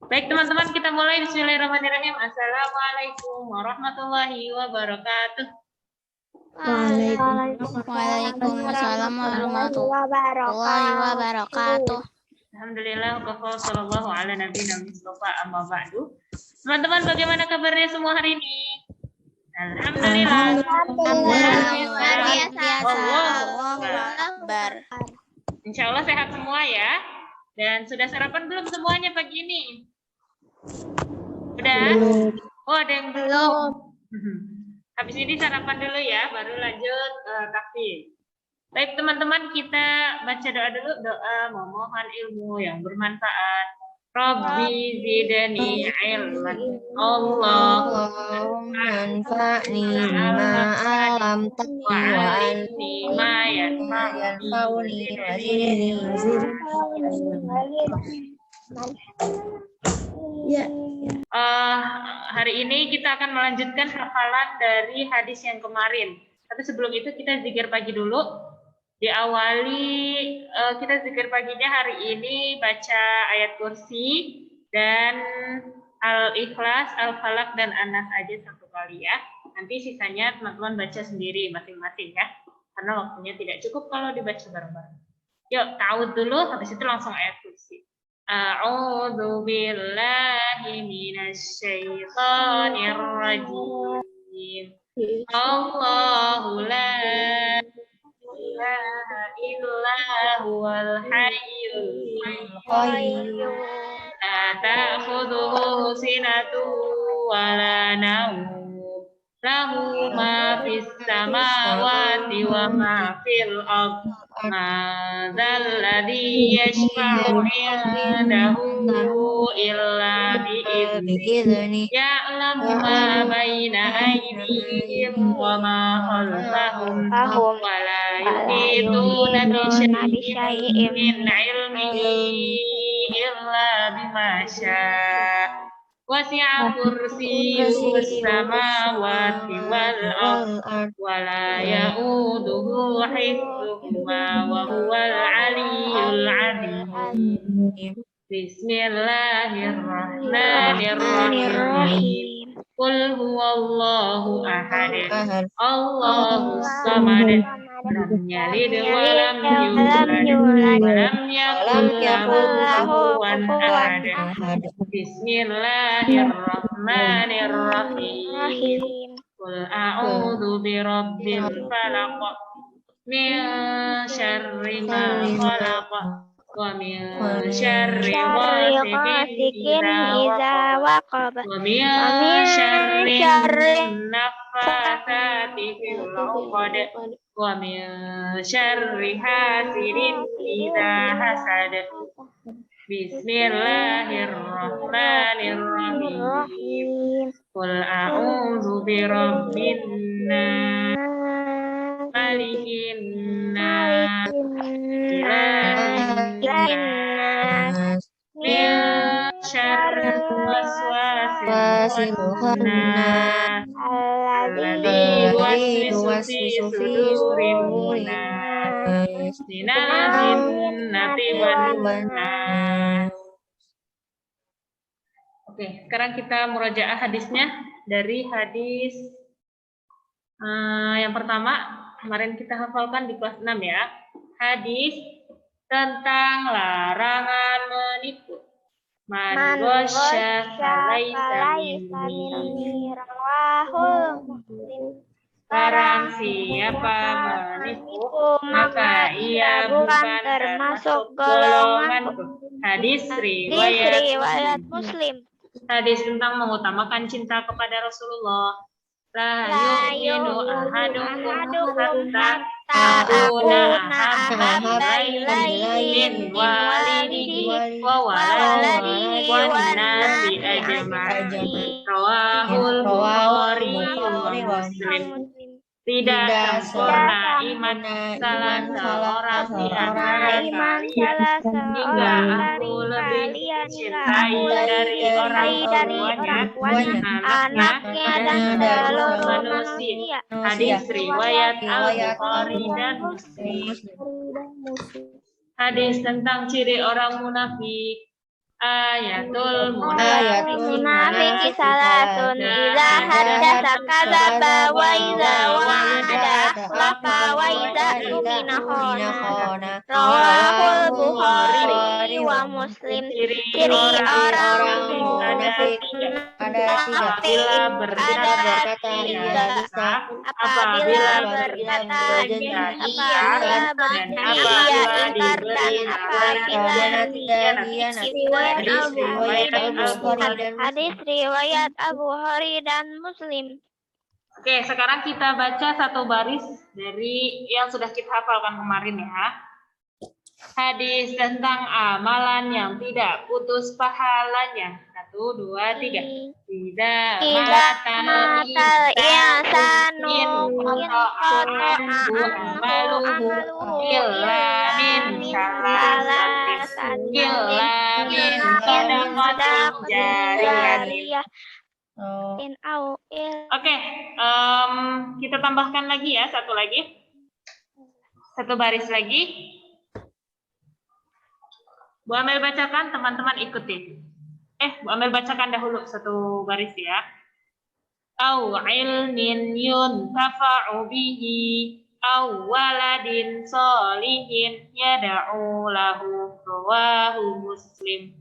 Baik teman-teman, kita mulai. Bismillahirrahmanirrahim. Assalamualaikum warahmatullahi wabarakatuh. Waalaikumsalam warahmatullahi wabarakatuh. Alhamdulillah, sallallahu ala nabiyina Mustafa amma ba'du. Teman-teman, bagaimana kabarnya semua hari ini? Alhamdulillah. Insya Allah sehat semua ya. Dan sudah sarapan belum semuanya pagi ini? Udah? Oh, ada yang belum. Habis ini sarapan dulu ya, baru lanjut takfir. Baik teman-teman, kita baca doa dulu. Doa memohon ilmu yang bermanfaat. Rabbi zidni ilman. Allahumma anfa'ni ma 'allamtani wa 'allimni ma yanfa'uni wa zidni hari ini kita akan melanjutkan hafalan dari hadis yang kemarin. Tapi sebelum itu kita zikir pagi dulu. Diawali kita zikir paginya hari ini baca ayat kursi dan Al-Ikhlas, Al-Falaq dan An-Nas aja satu kali ya. Nanti sisanya teman-teman baca sendiri masing-masing ya. Karena waktunya tidak cukup kalau dibaca bareng-bareng. Yuk, ta'awudz dulu, habis itu langsung ayat kursi. A'udzu billahi minasyaitonir rajim. Allahu la ilaha illa huwal hayyul qayyum. La ta'khudhuhu sinatun wa la nawm. Lahu ma fis samawati wa ma fil ardh. Ma dzalladzi yashfa'u 'indahu illa bi'idznihi. Ya'lamu ma baina aydihim wa ma khalfahum wa la yuhituna bi syai'in min 'ilmihi illa bima syaa. Wasi'a kursiyyuhus samawati wal ardh wa la ya'uduhu hifdhuhuma wa huwal 'aliyyul 'azim. Bismillahirrahmanirrahim. Qul huwallahu ahad. Allahus samad. Lam yalid wa lam yulad wa lam yakul lahu kufuwan ahad. Bismillahirrahmanirrahim. Qul a'udzu birabbil falaq min syarri ma khalaq wa min syarri ghasiqin idza waqab wa min syarri naffatsati fil 'uqad wa min syarri hasidin idza hasad. Bismillahirrahmanirrahim. Qul a'udzu birabbin nas, malikin nas, ilahin nas, min syarril waswasil khannas, alladzi yuwaswisu fi sudurin nas, minal jinnati wan nas. Oke, sekarang kita murajaah hadisnya dari hadis yang pertama. Kemarin kita hafalkan di kelas 6 ya. Hadis tentang larangan menipu. Man ghasya falaisa minni. Barang siapa menipu, maka ia bukan termasuk golonganku. Hadis riwayat Muslim. Hadis tentang mengutamakan cinta kepada Rasulullah. La yu'minu ahadukum hatta takuna ahabba ilaihi min walidihi wa waladihi wan nasi ajma'in. Rawahul Bukhari wa Muslim. Tidak sempurna iman salah seorang di antara kalian hingga aku lebih cintai dari orang tuanya, anaknya dan seluruh manusia. Hadis riwayat Al-Bukhari dan Muslim. Hadis tentang ciri orang munafik. Ayatul munafiki salatun idza hadatsa kadzaba wa idza wa'ada akhlafa wa idza tumina khana. Rawahul Bukhari wa Muslim. Ciri orang munafik ada tiga. Apabila berkata iya, apabila berkata ingkar, dan apabila hadis riwayat Abu Hurairah dan Muslim. Oke, sekarang kita baca satu baris dari yang sudah kita hafalkan kemarin ya. Hadis tentang amalan yang tidak putus pahalanya. 1, 2, 3. Tidak matal insanu amaluhu illa min salasatin illa min sadaqatin jariyah. Oke, kita tambahkan lagi ya, satu lagi. Satu baris lagi. Bu Amel bacakan, teman-teman ikuti. Bu Amel bacakan dahulu satu baris ya. Au ilmin yuntafa'u bihi au waladin sholihin yad'u lahu rawahu Muslim.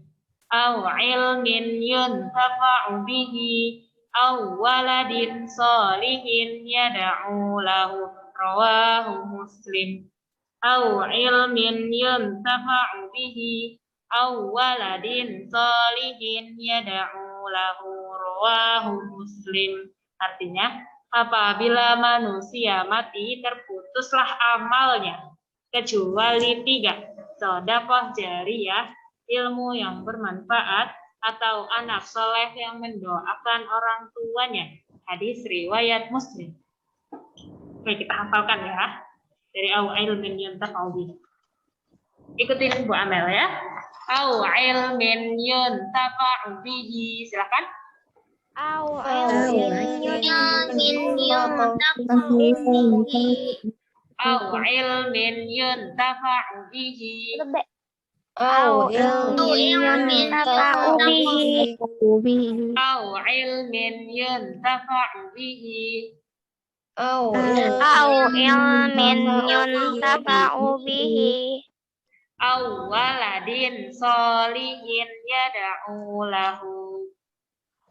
Au ilmin yuntafa'u bihi au waladin sholihin yad'u lahu rawahu Muslim. Au ilmin yuntafa'u bihi au waladin sholihin yad'u lahu rawahu Muslim. Artinya, apabila manusia mati terputuslah amalnya kecuali 3, sedekah jariyah, ilmu yang bermanfaat, atau anak soleh yang mendoakan orang tuanya. Hadis riwayat Muslim. Oke, kita hafalkan ya. Dari au ilmin yuntafa'u bihi. Ikutin Bu Amel ya. Au ilmin yuntafa'u bihi. Silakan. Au ilmin yuntafa'u bihi. Au ilmin yuntafa'u bihi. Au ilmin yuntafa'u bihi. Au ilmin yuntafa'u bihi. Au ilmin yuntafa'u bihi. Au waladin sholihin yad'u lahu.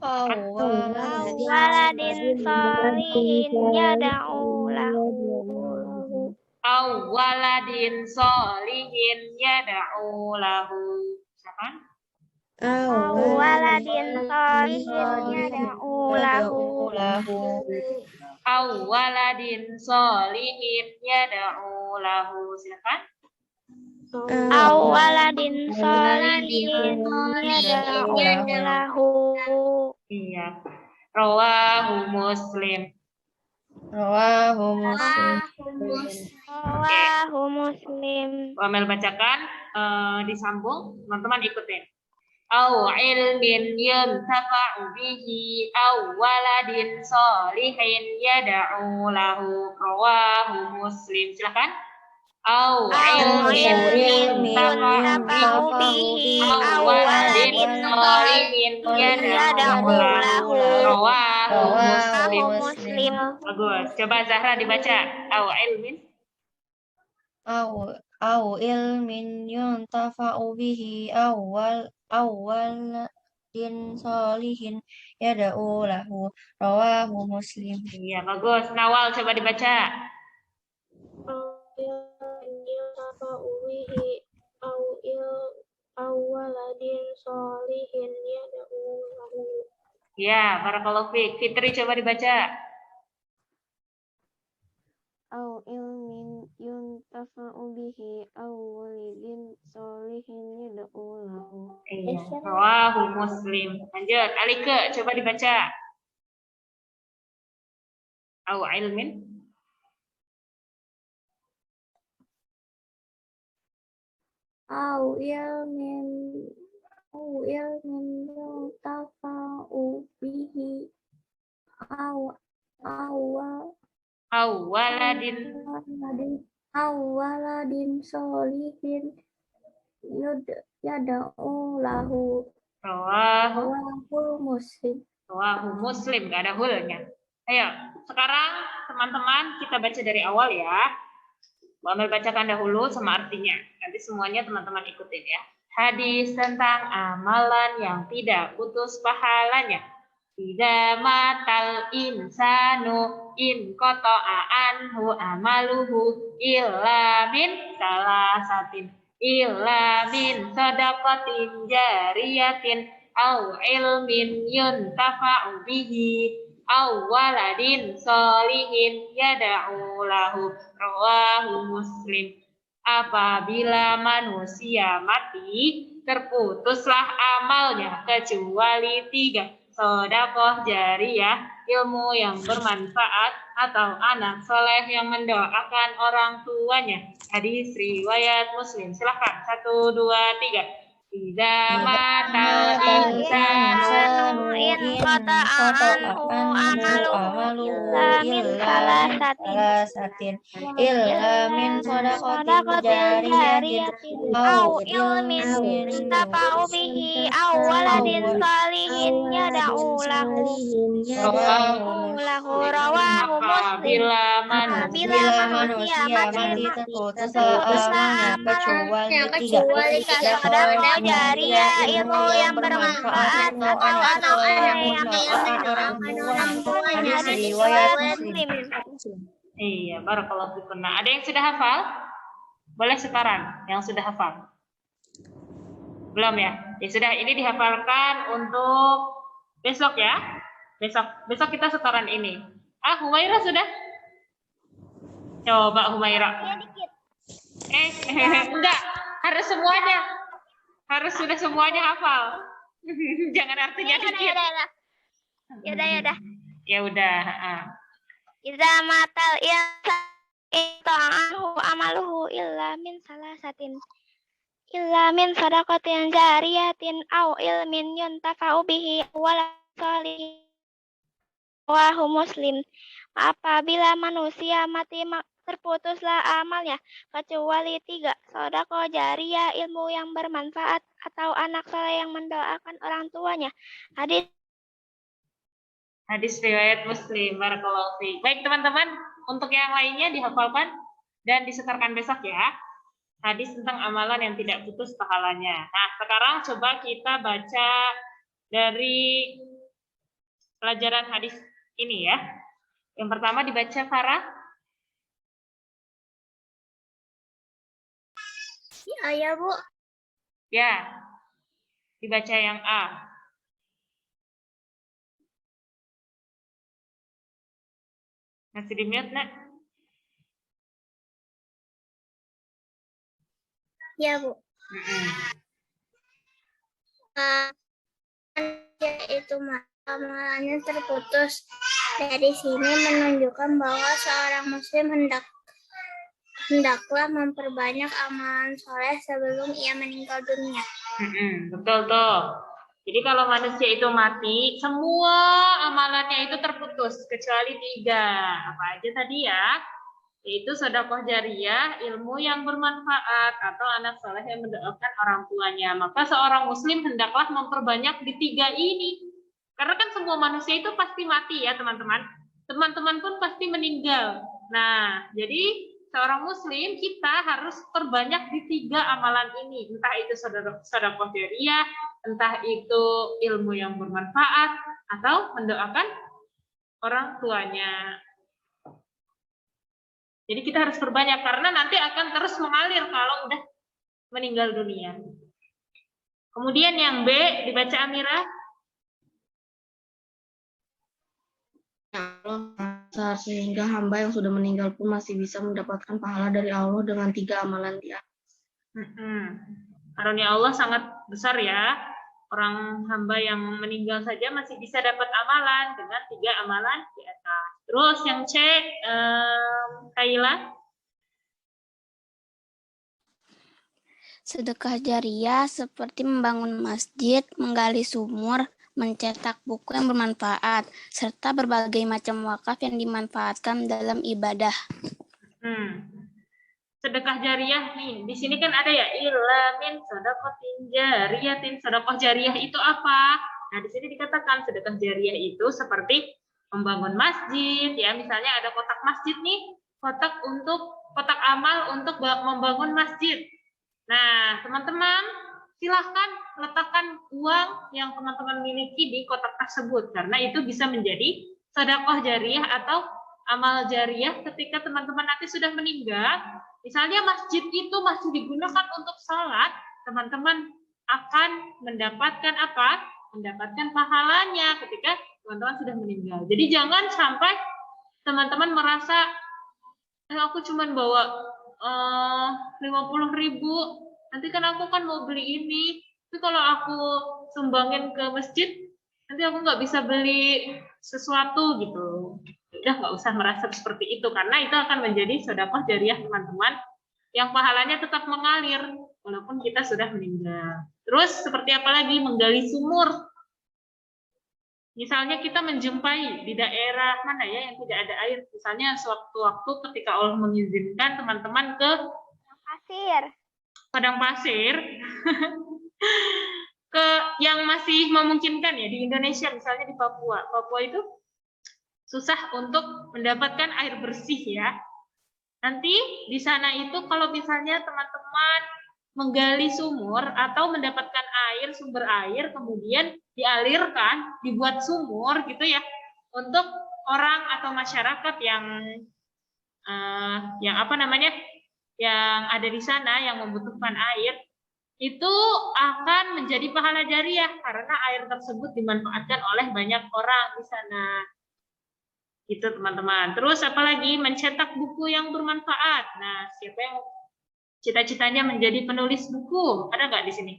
Waladin sholihin yad'u lahu. Au waladin sholihin yad'u lahu. Silakan. Au waladin sholihin yad'u lahu. Au waladin sholihin yad'u lahu. Silakan. Au waladin sholihin yad'u lahu. Iya. Rawahu Muslim. Rawahu Muslim. Bu Amel bacakan, disambung, teman-teman ikutin. Au ilmin yuntafa'u bihi au waladin sholihin yad'u lahu. Rawahu Muslim. Silakan. Au ilmin yuntafa'u bihi au waladin sholihin yad'u lahu. Rawahu Muslim. Bagus. Coba Zahra dibaca. Au ilmin. Au ilmin yuntafa'u bihi awwaladin sholihin yad'u lahu. Rawahu Muslim. Iya, bagus. Nawal coba dibaca. Yuntafa'u bihi awwaladin sholihin yad'u lahu. Ya, barakallahu fiik. Fitri coba dibaca. Au ilmin yuntafa'u bihi au walidin sholihin yad'u lahu. Iya, rawahu Muslim. Lanjut, Alike coba dibaca. Au ilmin. Au ilmin yuntafa'u bihi Waladin awwaladin sholihin yada'u lahu Muslim. Rawahu Muslim, nggak ada hulnya. Ayo, sekarang teman-teman kita baca dari awal ya. Ambil bacakan dahulu sama artinya. Nanti semuanya teman-teman ikutin ya. Hadis tentang amalan yang tidak putus pahalanya. Idza matal insanu in qata'a anhu amaluhu illa min salasatin illa min sadaqatin jariyatin au ilmin yuntafa'u bihi au waladin solihin yada'u lahu rawahu Muslim. Apabila manusia mati, terputuslah amalnya kecuali 3. Sedekah jariyah, ilmu yang bermanfaat, atau anak soleh yang mendoakan orang tuanya. Hadis riwayat Muslim. Silahkan 1, 2, 3. Idza matal insanu in qata'a amaluhu illa min salasatin illa min sadaqatin jariyatin au ilmin yuntafa'u bihi au waladin salihin yad'u lahu rawahu Muslim. Bila manusia mati terputuslah amalnya kecuali 3. Sedekah jariyah, ilmu yang bermanfaat, atau anak yang mendoakan orang tuanya. Hadis riwayat Muslim. Iya, barakallahu fikum. Nah, ada yang sudah hafal? Boleh sekarang yang sudah hafal. Belum ya? Ya sudah, ini dihafalkan untuk besok ya. Besok kita setoran ini. Humaira sudah? Coba Humaira. Enggak, harus semuanya. Harus sudah semuanya hafal. Jangan artinya dikit. Ya udah. Idza matal anhu amaluhu illa min salasatin illa min sadaqatin jariyatin au ilmin yuntafa'u bihi wala salihin. Rawahu Muslim. Apabila manusia mati terputuslah amalnya kecuali 3. Sedekah jariyah, ilmu yang bermanfaat, atau anak soleh yang mendoakan orang tuanya. Hadis riwayat Muslim. Barakallahu fiik. Baik teman-teman, untuk yang lainnya dihafalkan dan disetorkan besok ya. Hadis tentang amalan yang tidak putus pahalanya. Nah, sekarang coba kita baca dari pelajaran hadis ini ya. Yang pertama dibaca Farah. Ya, Bu. Ya. Dibaca yang A. Masih di-mute, Nak? Ya, Bu. Itu amalannya terputus. Dari sini menunjukkan bahwa seorang muslim hendaklah memperbanyak amalan soleh sebelum ia meninggal dunia. Betul tuh. Jadi kalau manusia itu mati, semua amalannya itu terputus kecuali 3. Apa aja tadi ya? Yaitu sedekah jariyah, ilmu yang bermanfaat, atau anak soleh yang mendoakan orang tuanya. Maka seorang muslim hendaklah memperbanyak di 3 ini. Karena kan semua manusia itu pasti mati ya teman-teman. Teman-teman pun pasti meninggal. Nah, jadi seorang muslim kita harus perbanyak di 3 amalan ini. Entah itu sedekah jariyah, entah itu ilmu yang bermanfaat, atau mendoakan orang tuanya. Jadi kita harus perbanyak karena nanti akan terus mengalir kalau udah meninggal dunia. Kemudian yang B dibaca Amira. Allah sehingga hamba yang sudah meninggal pun masih bisa mendapatkan pahala dari Allah dengan 3 amalan dia. Karunia Allah sangat besar ya. Orang hamba yang meninggal saja masih bisa dapat amalan dengan 3 amalan di atas. Terus yang C, Kaila. Sedekah jariyah seperti membangun masjid, menggali sumur, mencetak buku yang bermanfaat, serta berbagai macam wakaf yang dimanfaatkan dalam ibadah. sedekah jariah nih. Di sini kan ada ya ilamin sodakotin jariyatin. Sedekah jariah itu apa? Nah, di sini dikatakan sedekah jariah itu seperti membangun masjid ya. Misalnya ada kotak masjid nih, kotak amal untuk membangun masjid. Nah, teman-teman silahkan letakkan uang yang teman-teman miliki di kotak tersebut karena itu bisa menjadi sedekah jariah atau amal jariah ketika teman-teman nanti sudah meninggal. Misalnya masjid itu masih digunakan untuk salat, teman-teman akan mendapatkan apa? Mendapatkan pahalanya ketika teman-teman sudah meninggal. Jadi jangan sampai teman-teman merasa aku cuma bawa 50.000, nanti kan aku kan mau beli ini, tapi kalau aku sumbangin ke masjid, nanti aku nggak bisa beli sesuatu gitu. Udah nggak usah merasa seperti itu, karena itu akan menjadi sedekah jariah teman-teman, yang pahalanya tetap mengalir walaupun kita sudah meninggal. Terus seperti apa lagi? Menggali sumur. Misalnya kita menjumpai di daerah mana ya yang tidak ada air, misalnya sewaktu-waktu ketika Allah mengizinkan teman-teman ke padang pasir, ke yang masih memungkinkan ya di Indonesia, misalnya di Papua. Papua itu susah untuk mendapatkan air bersih ya. Nanti di sana itu kalau misalnya teman-teman menggali sumur atau mendapatkan air, sumber air, kemudian dialirkan, dibuat sumur gitu ya, untuk orang atau masyarakat yang apa namanya, yang ada di sana yang membutuhkan air, itu akan menjadi pahala jariah karena air tersebut dimanfaatkan oleh banyak orang di sana. Gitu teman-teman. Terus apalagi mencetak buku yang bermanfaat. Nah, siapa yang cita-citanya menjadi penulis buku? Ada nggak di sini?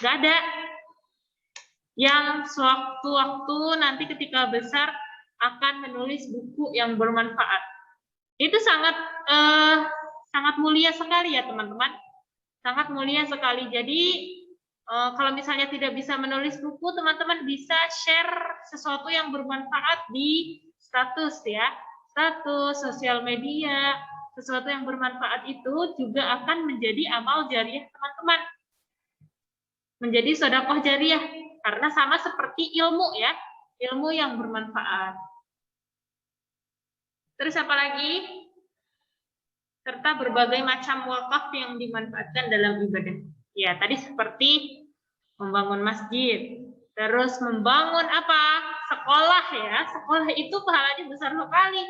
Nggak ada. Yang sewaktu-waktu nanti ketika besar akan menulis buku yang bermanfaat. Itu sangat mulia sekali ya teman-teman. Sangat mulia sekali. Jadi kalau misalnya tidak bisa menulis buku, teman-teman bisa share sesuatu yang bermanfaat di status ya. Status, sosial media, sesuatu yang bermanfaat itu juga akan menjadi amal jariah teman-teman. Menjadi sedekah jariah. Karena sama seperti ilmu ya. Ilmu yang bermanfaat. Terus apa lagi? Serta berbagai macam wakaf yang dimanfaatkan dalam ibadah. Ya, tadi seperti membangun masjid. Terus membangun apa? Sekolah ya. Sekolah itu pahalanya besar sekali.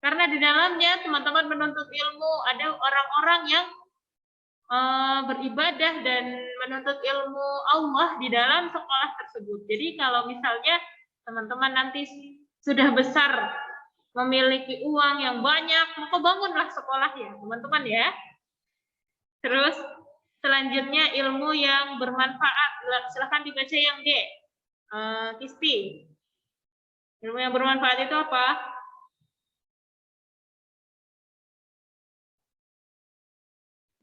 Karena di dalamnya teman-teman menuntut ilmu, ada orang-orang yang beribadah dan menuntut ilmu Allah di dalam sekolah tersebut. Jadi kalau misalnya teman-teman nanti sudah besar, memiliki uang yang banyak, maka bangunlah sekolah ya, teman-teman ya. Terus selanjutnya ilmu yang bermanfaat. Silahkan dibaca yang D. Kisti. Ilmu yang bermanfaat itu apa?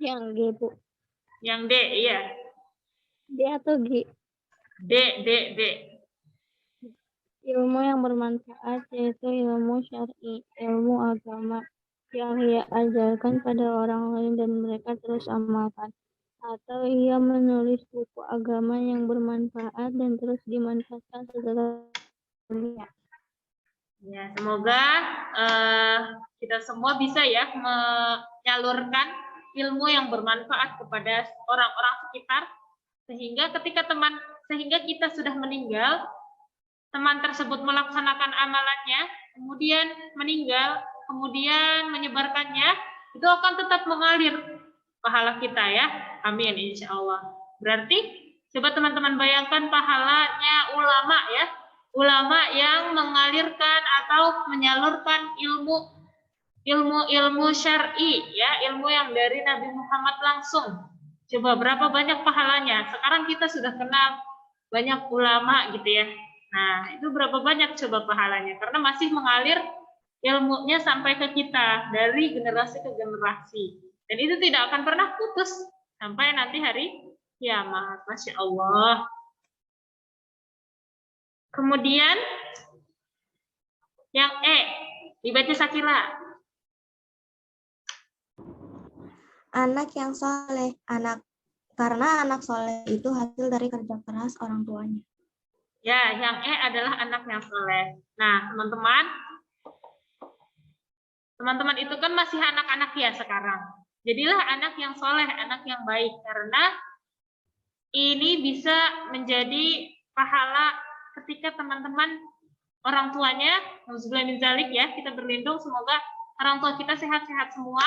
Yang G, Bu. Yang D, iya. D atau G? D. Ilmu yang bermanfaat yaitu ilmu syar'i, ilmu agama yang ia ajarkan pada orang lain dan mereka terus amalkan. Atau ia menulis buku agama yang bermanfaat dan terus dimanfaatkan setelah dunia. Ya, semoga kita semua bisa ya menyalurkan ilmu yang bermanfaat kepada orang-orang sekitar, sehingga kita sudah meninggal, teman tersebut melaksanakan amalannya, kemudian meninggal, kemudian menyebarkannya, itu akan tetap mengalir pahala kita ya. Amin, insya Allah. Berarti coba teman-teman bayangkan pahalanya ulama ya, ulama yang mengalirkan atau menyalurkan ilmu syar'i ya, ilmu yang dari Nabi Muhammad langsung. Coba berapa banyak pahalanya? Sekarang kita sudah kenal banyak ulama gitu ya. Nah, itu berapa banyak coba pahalanya? Karena masih mengalir ilmunya sampai ke kita dari generasi ke generasi. Dan itu tidak akan pernah putus sampai nanti hari kiamat. Masya Allah. Kemudian yang E, dibaca Sakila. anak yang soleh, karena anak soleh itu hasil dari kerja keras orang tuanya. Ya, yang E adalah anak yang soleh. Nah, teman-teman itu kan masih anak-anak ya sekarang. Jadilah anak yang soleh, anak yang baik, karena ini bisa menjadi pahala ketika teman-teman orang tuanya, nauzubillah min dzalik ya, kita berlindung semoga orang tua kita sehat-sehat semua.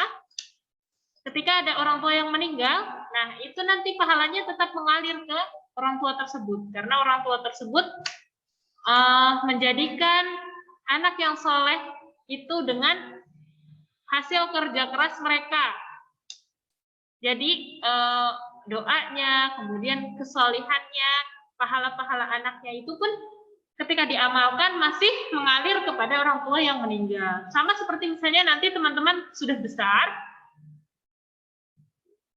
Ketika ada orang tua yang meninggal, nah itu nanti pahalanya tetap mengalir ke orang tua tersebut, karena orang tua tersebut menjadikan anak yang soleh itu dengan hasil kerja keras mereka. Jadi doanya, kemudian kesolihannya, pahala-pahala anaknya itu pun ketika diamalkan masih mengalir kepada orang tua yang meninggal. Sama seperti misalnya nanti teman-teman sudah besar,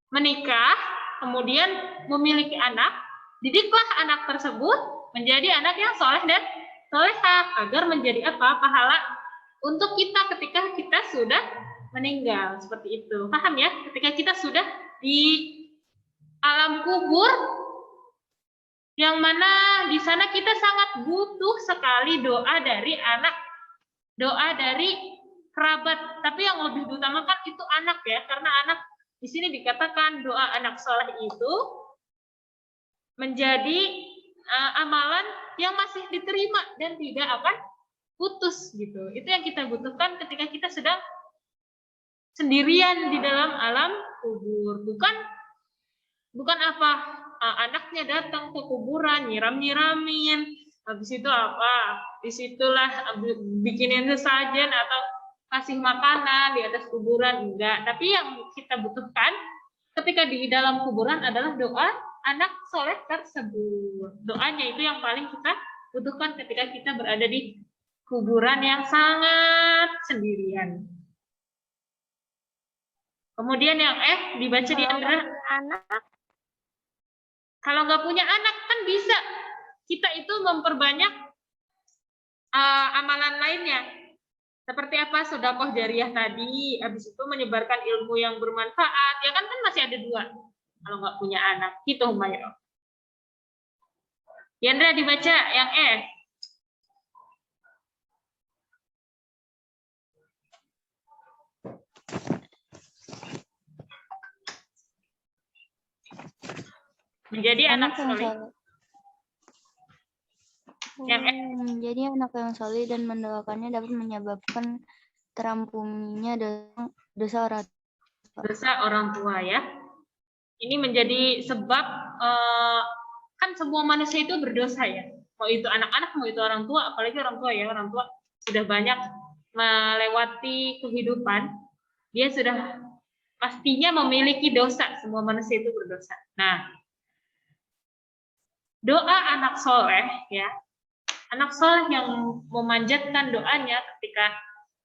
menikah, kemudian memiliki anak, didiklah anak tersebut menjadi anak yang soleh dan solehah, agar menjadi apa? Pahala untuk kita ketika kita sudah meninggal. Seperti itu. Paham ya? Ketika kita sudah di alam kubur, yang mana di sana kita sangat butuh sekali doa dari anak, doa dari kerabat. Tapi yang lebih diutamakan itu anak ya, karena anak di sini dikatakan doa anak soleh itu menjadi amalan yang masih diterima dan tidak akan putus gitu. Itu yang kita butuhkan ketika kita sedang sendirian di dalam alam kubur. Bukan apa anaknya datang ke kuburan nyiram-nyiramin, habis itu apa? Disitulah bikinin sesajen atau kasih makanan di atas kuburan, enggak. Tapi yang kita butuhkan ketika di dalam kuburan adalah doa anak soleh tersebut. Doanya itu yang paling kita butuhkan ketika kita berada di kuburan yang sangat sendirian. Kemudian yang dibaca di antara Anak. Kalau nggak punya anak kan bisa kita itu memperbanyak amalan lainnya. Seperti apa? Sedekah jariyah tadi, habis itu menyebarkan ilmu yang bermanfaat, ya kan masih ada 2. Kalau nggak punya anak, gitu Humayro. Yandra dibaca yang E. Menjadi anak soleh. Menjadi anak yang soleh dan mendoakannya dapat menyebabkan terampunnya dosa orang tua ya. Ini menjadi sebab kan semua manusia itu berdosa ya. Mau itu anak-anak, mau itu orang tua, apalagi orang tua ya. Orang tua sudah banyak melewati kehidupan, dia sudah pastinya memiliki dosa. Semua manusia itu berdosa. Nah, doa anak soleh ya. Anak soleh yang memanjatkan doanya ketika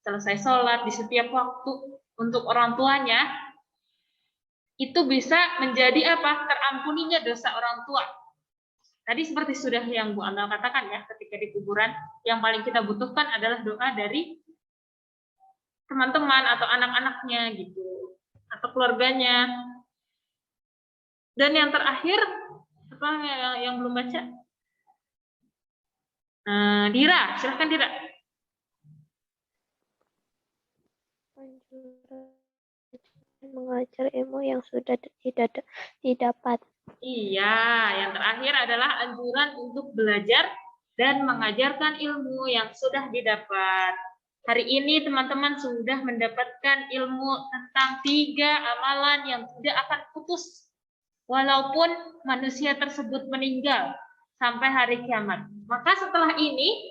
selesai sholat di setiap waktu untuk orang tuanya, itu bisa menjadi apa? Terampuninya dosa orang tua. Tadi seperti sudah yang Bu Amel katakan ya, ketika di kuburan yang paling kita butuhkan adalah doa dari teman-teman atau anak-anaknya gitu, atau keluarganya. Dan yang terakhir, apa yang belum baca? Dira, silahkan Dira. Mengajar ilmu yang sudah tidak didapat. Iya, yang terakhir adalah anjuran untuk belajar dan mengajarkan ilmu yang sudah didapat. Hari ini teman-teman sudah mendapatkan ilmu tentang 3 amalan yang tidak akan putus walaupun manusia tersebut meninggal sampai hari kiamat. Maka setelah ini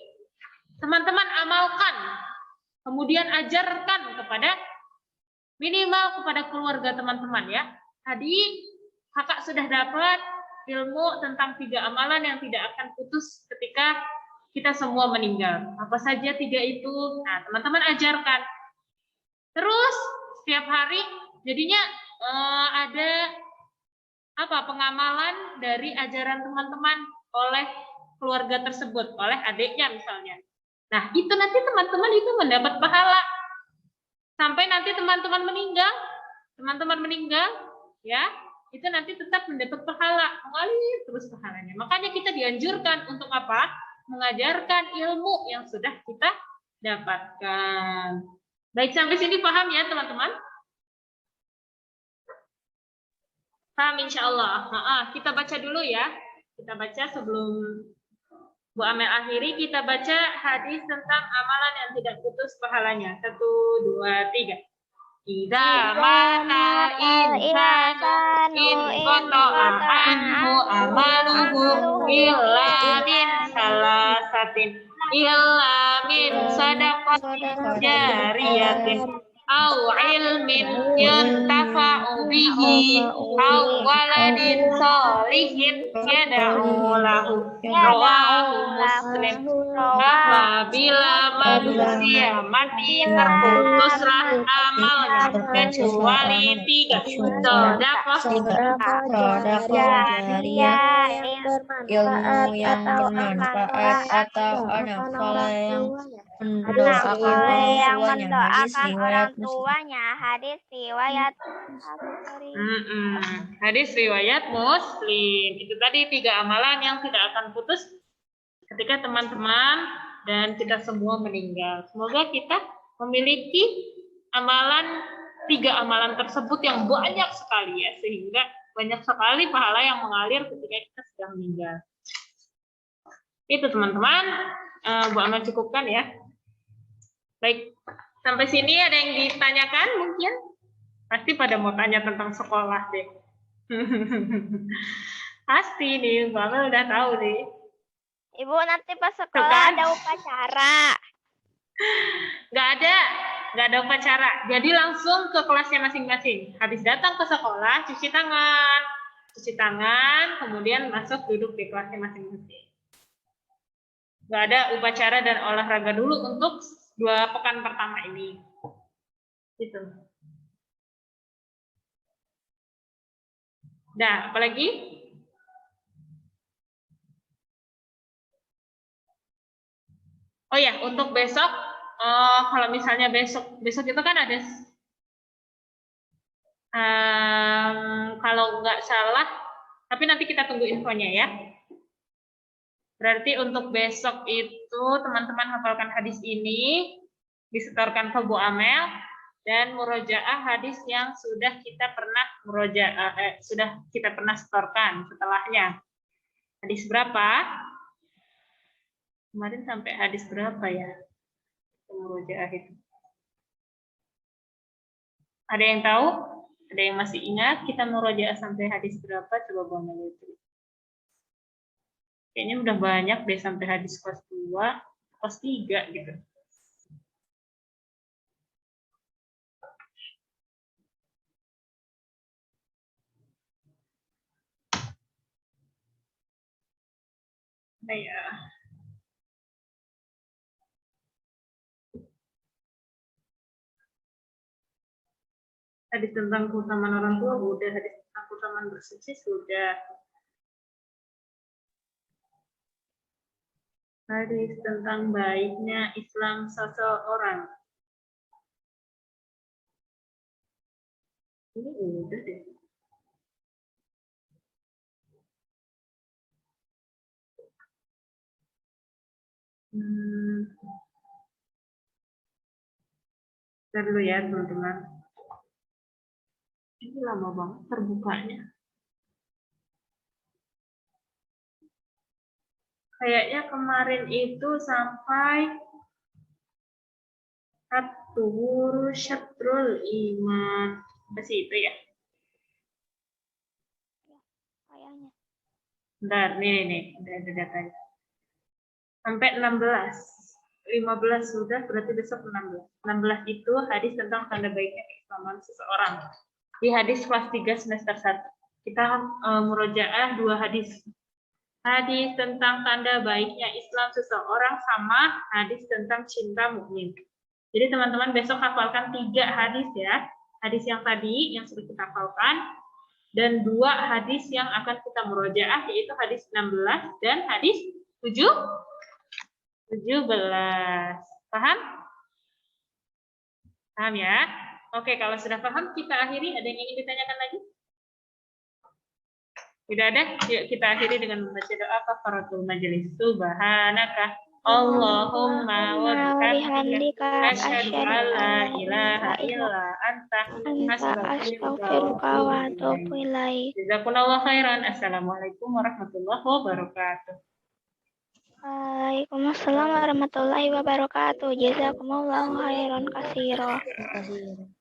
teman-teman amalkan, kemudian ajarkan kepada minimal kepada keluarga teman-teman ya. Tadi kakak sudah dapat ilmu tentang 3 amalan yang tidak akan putus ketika kita semua meninggal. Apa saja 3 itu? Nah, teman-teman ajarkan. Terus setiap hari jadinya ada pengamalan dari ajaran teman-teman oleh keluarga tersebut, oleh adiknya misalnya. Nah, itu nanti teman-teman itu mendapat pahala. Sampai nanti teman-teman meninggal, teman-teman meninggal, ya, itu nanti tetap mendapat pahala, mengalir terus pahalanya. Makanya kita dianjurkan untuk apa? Mengajarkan ilmu yang sudah kita dapatkan. Baik, sampai sini paham ya teman-teman? Paham insya Allah. Kita baca dulu ya. Kita baca sebelum Bu Amel akhiri, kita baca hadis tentang amalan yang tidak putus pahalanya. 1, 2, 3. Idza mata insanu in qata'a anhu amaluhu illa min salasatin illa min sadaqatin jariyatin au ilmin yuntafa'u bihi au waladin sholihin yad'u lahu. Rawahu Muslim. Apabila manusia mati terputuslah amalnya kecuali 3: sedekah jariyah, ilmu yang bermanfaat atau anak soleh yang mendoakan orang tuanya. Hadis riwayat Hadis riwayat Muslim. Itu tadi 3 amalan yang tidak akan putus ketika teman-teman dan kita semua meninggal. Semoga kita memiliki amalan 3 amalan tersebut yang banyak sekali ya, sehingga banyak sekali pahala yang mengalir ketika kita sudah meninggal. Itu teman-teman, Bu Amel cukupkan ya. Baik, sampai sini ada yang ditanyakan mungkin? Pasti pada mau tanya tentang sekolah deh. Pasti nih, Bu Amel udah tahu nih. Ibu nanti pas sekolah ada upacara. Nggak ada upacara. Jadi langsung ke kelasnya masing-masing. Habis datang ke sekolah, cuci tangan, kemudian masuk duduk di kelasnya masing-masing. Nggak ada upacara dan olahraga dulu untuk 2 pekan pertama ini. Gitu. Nah, apalagi? Oh ya, untuk besok, kalau misalnya besok itu kan ada, kalau nggak salah, tapi nanti kita tunggu infonya ya. Berarti untuk besok itu teman-teman hafalkan hadis ini, disetorkan ke Bu Amel, dan murojaah hadis yang sudah kita pernah setorkan setelahnya. Hadis berapa? Kemarin sampai hadis berapa ya? Murojaah itu. Ada yang tahu? Ada yang masih ingat kita murojaah sampai hadis berapa? Coba Bu Amel lihat. Kayaknya udah banyak deh sampai hadis kelas 2, kelas 3 gitu. Nah ya. Hadis tentang keutamaan orang tua udah, hadis tentang keutamaan bersuci sudah. Hadis tentang baiknya Islam seseorang. Ini udah deh. Bentar dulu ya teman-teman. Ini lama banget terbukanya. Kayaknya kemarin itu sampai at-tuhuru syatrul iman. Masih itu ya? Kayaknya. Bentar, nih, ada datanya. Sampai 16. 15 sudah, berarti besok 16. 16 itu hadis tentang tanda baiknya keislaman seseorang. Di hadis kelas 3 semester 1. Kita murojaah 2 hadis. Hadis tentang tanda baiknya Islam seseorang sama hadis tentang cinta mukmin. Jadi teman-teman besok hafalkan 3 hadis ya. Hadis yang tadi yang sudah kita hafalkan dan 2 hadis yang akan kita murojaah, yaitu hadis 16 dan hadis 17. Paham? Paham ya? Oke, kalau sudah paham, kita akhiri. Ada yang ingin ditanyakan lagi? Tidak ada? Yuk kita akhiri dengan membaca doa kafaratul majelis. Subhanaka Allahumma wa bihamdika asyhadu an la ilaha illa anta astaghfiruka wa atubu ilaik. Jazakumullahu khairan. Assalamualaikum warahmatullahi wabarakatuh. Waalaikumsalam warahmatullahi wabarakatuh. Jazakumullahu khairan katsira. Terima kasih.